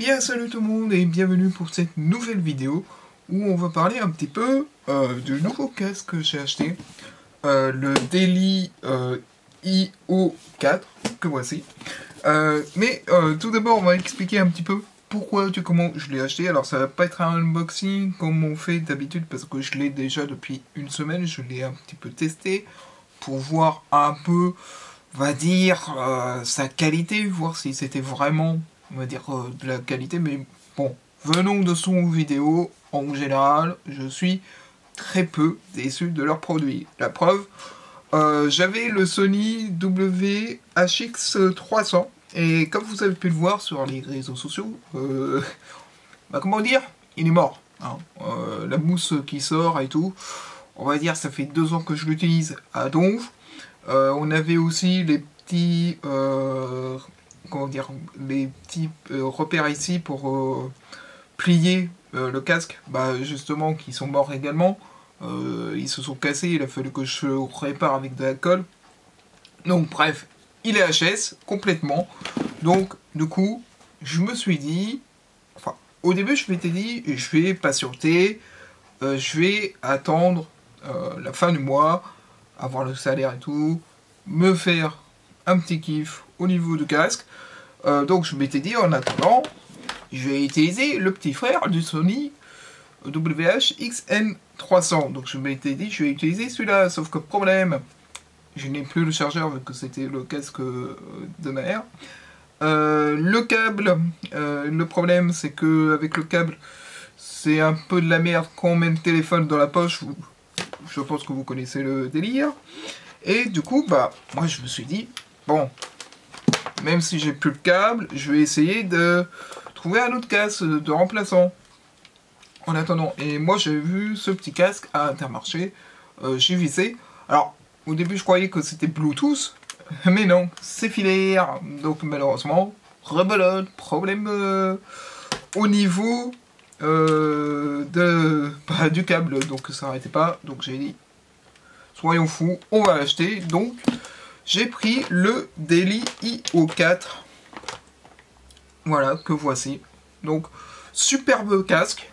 bien salut tout le monde et bienvenue pour cette nouvelle vidéo où on va parler un petit peu du nouveau casque que j'ai acheté, le Daily IO4 que voici. Mais tout d'abord on va expliquer un petit peu pourquoi et comment je l'ai acheté. Alors ça va pas être un unboxing comme on fait d'habitude parce que je l'ai déjà depuis une semaine, je l'ai un petit peu testé pour voir un peu, on va dire, sa qualité, voir si c'était vraiment, on va dire, de la qualité. Mais bon, venons de son vidéo, en général, je suis très peu déçu de leurs produits. La preuve, j'avais le Sony WHX300, et comme vous avez pu le voir sur les réseaux sociaux, bah, comment dire, il est mort. Hein. La mousse qui sort et tout, on va dire, ça fait 2 ans que je l'utilise à donf. On avait aussi les petits, comment dire, les petits repères ici pour plier le casque, bah justement, qui sont morts également. Ils se sont cassés, il a fallu que je répare avec de la colle. Donc bref, il est HS complètement. Donc du coup, je me suis dit, enfin, au début je m'étais dit, je vais patienter, je vais attendre la fin du mois, avoir le salaire et tout, me faire un petit kiff au niveau du casque. Donc je m'étais dit, en attendant, je vais utiliser le petit frère du Sony WHXN300. Donc je m'étais dit, je vais utiliser celui-là, sauf que problème, je n'ai plus le chargeur vu que c'était le casque de ma mère. Le câble, le problème c'est que avec le câble, c'est un peu de la merde quand on met le téléphone dans la poche. Je pense que vous connaissez le délire. Et du coup, bah, moi je me suis dit, bon, même si j'ai plus le câble, je vais essayer de trouver un autre casque de remplaçant. En attendant, et moi j'ai vu ce petit casque à Intermarché, j'ai visé. Alors, au début je croyais que c'était Bluetooth, mais non, c'est filaire. Donc malheureusement, rebelote, problème au niveau du câble, donc ça n'arrêtait pas. Donc j'ai dit, soyons fous, on va l'acheter. Donc j'ai pris le Daily IO4. Voilà, que voici. Donc, superbe casque.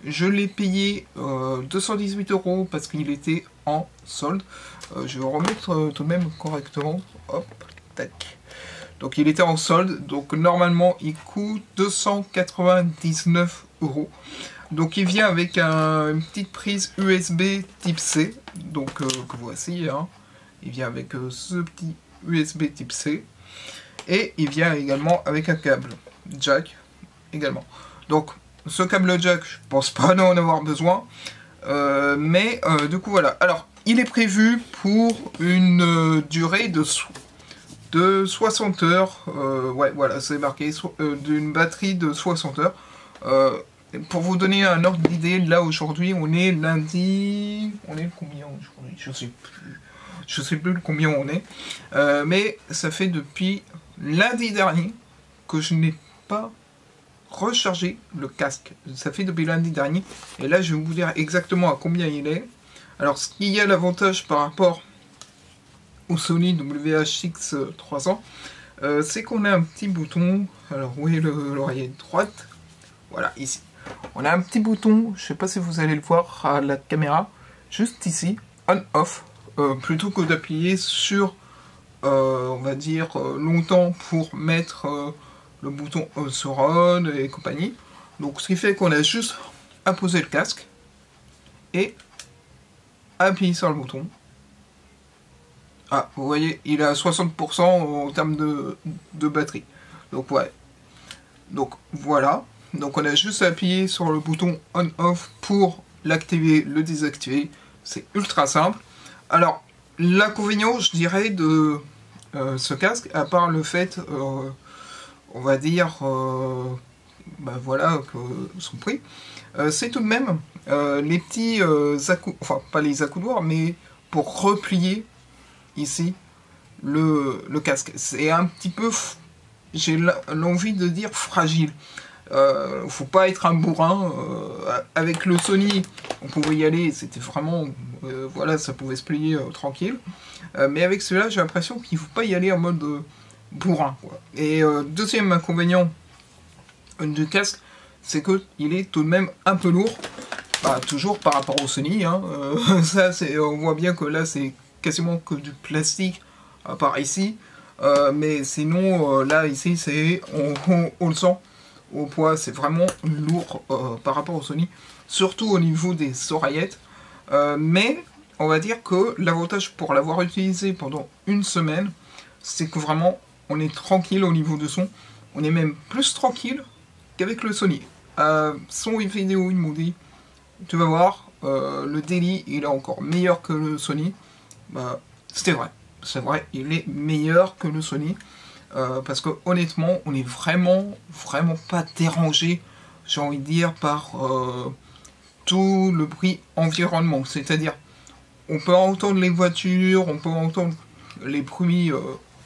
Je l'ai payé 218 € parce qu'il était en solde. Je vais remettre tout de même correctement. Hop, tac. Donc il était en solde. Donc normalement il coûte 299 €. Donc il vient avec une petite prise USB type C. Donc que voici. Hein. Il vient avec ce petit USB type C. Et il vient également avec un câble jack également. Donc ce câble jack, je pense pas en avoir besoin. Mais du coup voilà. Alors il est prévu pour une durée de 60 heures. Ouais voilà, c'est marqué d'une batterie de 60 heures. Pour vous donner un ordre d'idée, là aujourd'hui on est lundi. On est combien aujourd'hui? Je sais plus. Je sais plus combien on est. Mais ça fait depuis lundi dernier que je n'ai pas rechargé le casque. Ça fait depuis lundi dernier. Et là, je vais vous dire exactement à combien il est. Alors, ce qui y a l'avantage par rapport au Sony WHX300, c'est qu'on a un petit bouton. Alors, où est l'oreille droite? Voilà, ici. On a un petit bouton, je sais pas si vous allez le voir à la caméra, juste ici, on-off. Plutôt que d'appuyer sur, on va dire, longtemps pour mettre le bouton sur on et compagnie. Donc ce qui fait qu'on a juste à poser le casque et appuyer sur le bouton. Ah, vous voyez, il est à 60% en termes de batterie. Donc ouais. Donc voilà. Donc on a juste à appuyer sur le bouton on-off pour l'activer, le désactiver. C'est ultra simple. Alors, l'inconvénient, je dirais, de ce casque, à part le fait, on va dire, bah voilà, que son prix, c'est tout de même les petits enfin, pas les accoudoirs, mais pour replier ici le casque. C'est un petit peu, j'ai l'envie de dire, fragile. Faut pas être un bourrin. Avec le Sony, on pouvait y aller, c'était vraiment, voilà, ça pouvait se plier tranquille. Mais avec celui-là, j'ai l'impression qu'il faut pas y aller en mode bourrin. Quoi. Et deuxième inconvénient du casque, c'est que il est tout de même un peu lourd. Bah, toujours par rapport au Sony, hein. Ça, on voit bien que là, c'est quasiment que du plastique, à part ici. Mais sinon, là, ici, on le sent. Au poids, c'est vraiment lourd par rapport au Sony. Surtout au niveau des oreillettes. Mais, on va dire que l'avantage pour l'avoir utilisé pendant une semaine, c'est que vraiment, on est tranquille au niveau du son. On est même plus tranquille qu'avec le Sony. Son et vidéo, il m'ont dit, tu vas voir, le Daily, il est encore meilleur que le Sony. Bah, c'était vrai. C'est vrai, il est meilleur que le Sony. Parce que honnêtement, on est vraiment pas dérangé, j'ai envie de dire, par tout le bruit environnement. C'est-à-dire, on peut entendre les voitures, on peut entendre les bruits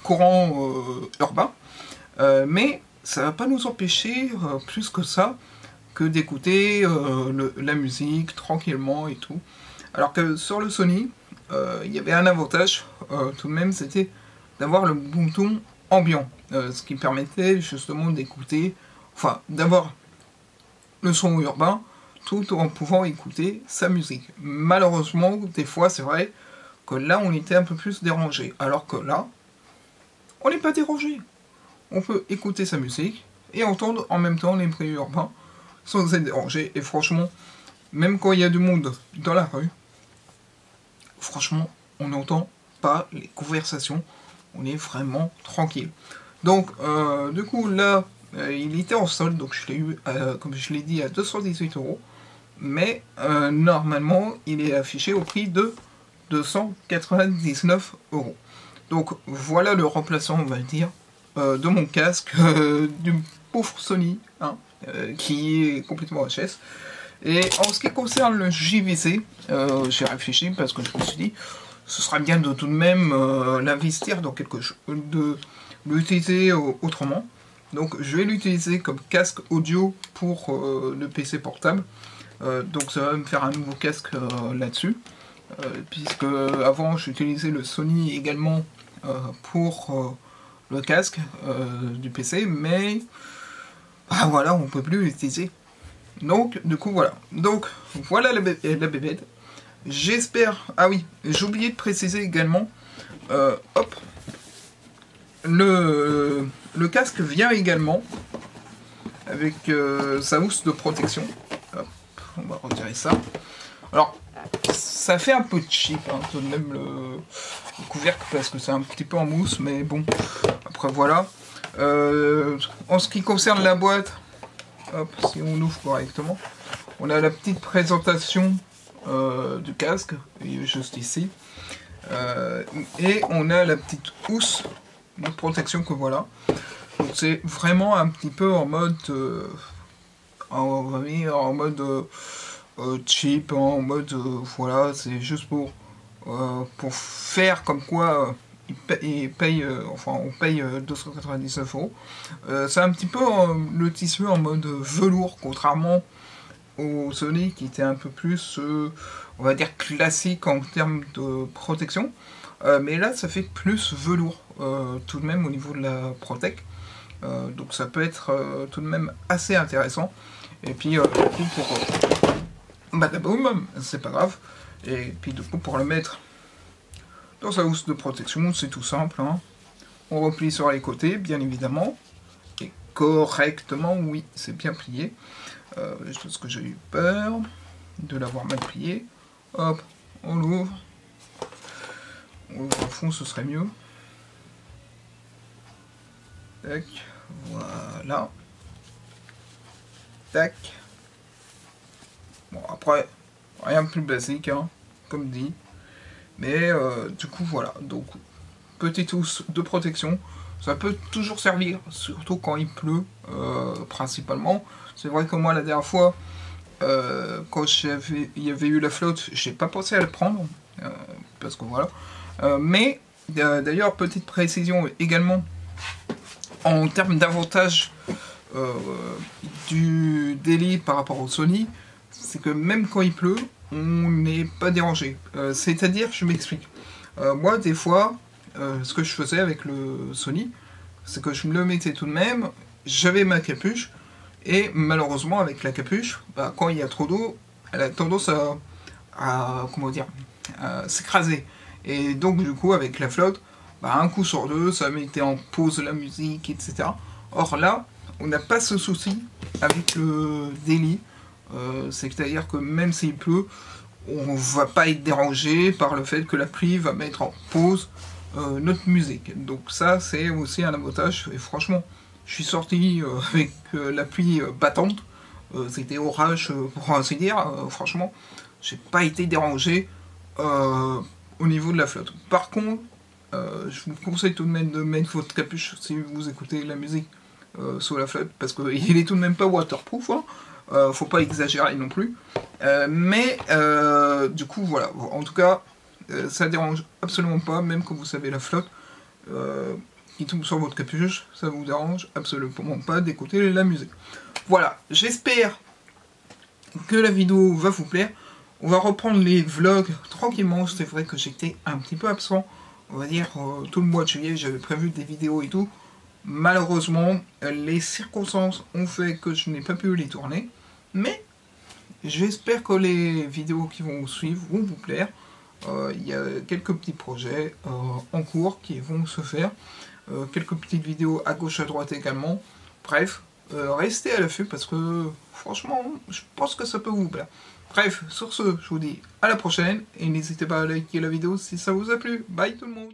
courants urbains, mais ça va pas nous empêcher plus que ça que d'écouter la musique tranquillement et tout. Alors que sur le Sony, il y avait un avantage tout de même, c'était d'avoir le bouton ambiant, ce qui permettait justement d'écouter, enfin d'avoir le son urbain tout en pouvant écouter sa musique. Malheureusement, des fois c'est vrai que là on était un peu plus dérangé, alors que là, on n'est pas dérangé. On peut écouter sa musique et entendre en même temps les bruits urbains sans être dérangé. Et franchement, même quand il y a du monde dans la rue, franchement, on n'entend pas les conversations. On est vraiment tranquille. Donc, du coup, là, il était en solde, donc je l'ai eu, comme je l'ai dit, à 218 €. Mais, normalement, il est affiché au prix de 299 €. Donc, voilà le remplaçant, on va dire, de mon casque, du pauvre Sony, hein, qui est complètement HS. Et en ce qui concerne le JVC, j'ai réfléchi parce que je me suis dit, ce serait bien de tout de même l'investir dans quelque chose, de l'utiliser autrement. Donc je vais l'utiliser comme casque audio pour le PC portable. Donc ça va me faire un nouveau casque là-dessus. Puisque avant j'utilisais le Sony également pour le casque du PC, mais bah, voilà, on peut plus l'utiliser. Donc du coup voilà. Donc voilà la bébête. J'espère... Ah oui, j'ai oublié de préciser également, hop, le casque vient également avec sa housse de protection. Hop, on va retirer ça. Alors, ça fait un peu cheap, hein, tout de même le couvercle, parce que c'est un petit peu en mousse, mais bon, après voilà. En ce qui concerne la boîte, hop, si on ouvre correctement, on a la petite présentation du casque, juste ici, et on a la petite housse de protection que voilà. Donc c'est vraiment un petit peu en mode en mode cheap, en mode voilà, c'est juste pour faire comme quoi enfin on paye 299 €. C'est un petit peu le tissu en mode velours, contrairement au Sony qui était un peu plus, on va dire, classique en termes de protection. Mais là, ça fait plus velours tout de même au niveau de la Protec. Donc ça peut être tout de même assez intéressant. Et puis, du coup, pour... badaboum, c'est pas grave. Et puis, du coup, pour le mettre dans sa housse de protection, c'est tout simple, hein. On replie sur les côtés, bien évidemment. Et correctement, oui, c'est bien plié. Juste parce que j'ai eu peur de l'avoir mal plié. Hop, on l'ouvre. On l'ouvre à fond, ce serait mieux. Tac, voilà. Tac. Bon, après, rien de plus basique, hein, comme dit. Mais du coup, voilà. Donc, petite housse de protection. Ça peut toujours servir, surtout quand il pleut, principalement. C'est vrai que moi, la dernière fois, quand il y avait eu la flotte, j'ai pas pensé à le prendre, parce que voilà. Mais, d'ailleurs, petite précision également, en termes d'avantage du Daily par rapport au Sony, c'est que même quand il pleut, on n'est pas dérangé. C'est-à-dire, je m'explique. Moi, des fois, ce que je faisais avec le Sony, c'est que je me le mettais tout de même, j'avais ma capuche, Et malheureusement, avec la capuche, bah, quand il y a trop d'eau, elle a tendance à comment dire, à s'écraser. Et donc du coup, avec la flotte, bah, un coup sur deux, ça mettait en pause la musique, etc. Or là, on n'a pas ce souci avec le Daily. C'est-à-dire que même s'il pleut, on va pas être dérangé par le fait que la pluie va mettre en pause notre musique. Donc ça, c'est aussi un avantage. Et franchement, je suis sorti avec la pluie battante. C'était orage, pour ainsi dire. Franchement, j'ai pas été dérangé au niveau de la flotte. Par contre, je vous conseille tout de même de mettre votre capuche si vous écoutez la musique sous la flotte, parce qu'il est tout de même pas waterproof, hein. Faut pas exagérer non plus. Mais du coup, voilà. En tout cas, ça dérange absolument pas, même quand vous savez la flotte qui tombe sur votre capuche, ça vous dérange absolument pas d'écouter la musique. Voilà, j'espère que la vidéo va vous plaire. On va reprendre les vlogs tranquillement. C'est vrai que j'étais un petit peu absent, on va dire tout le mois de juillet, j'avais prévu des vidéos et tout. Malheureusement, les circonstances ont fait que je n'ai pas pu les tourner. Mais j'espère que les vidéos qui vont suivre vont vous plaire. Il y a quelques petits projets en cours qui vont se faire. Quelques petites vidéos à gauche à droite également. Bref, restez à l'affût parce que franchement, je pense que ça peut vous plaire. Bref, sur ce, je vous dis à la prochaine et n'hésitez pas à liker la vidéo si ça vous a plu. Bye tout le monde!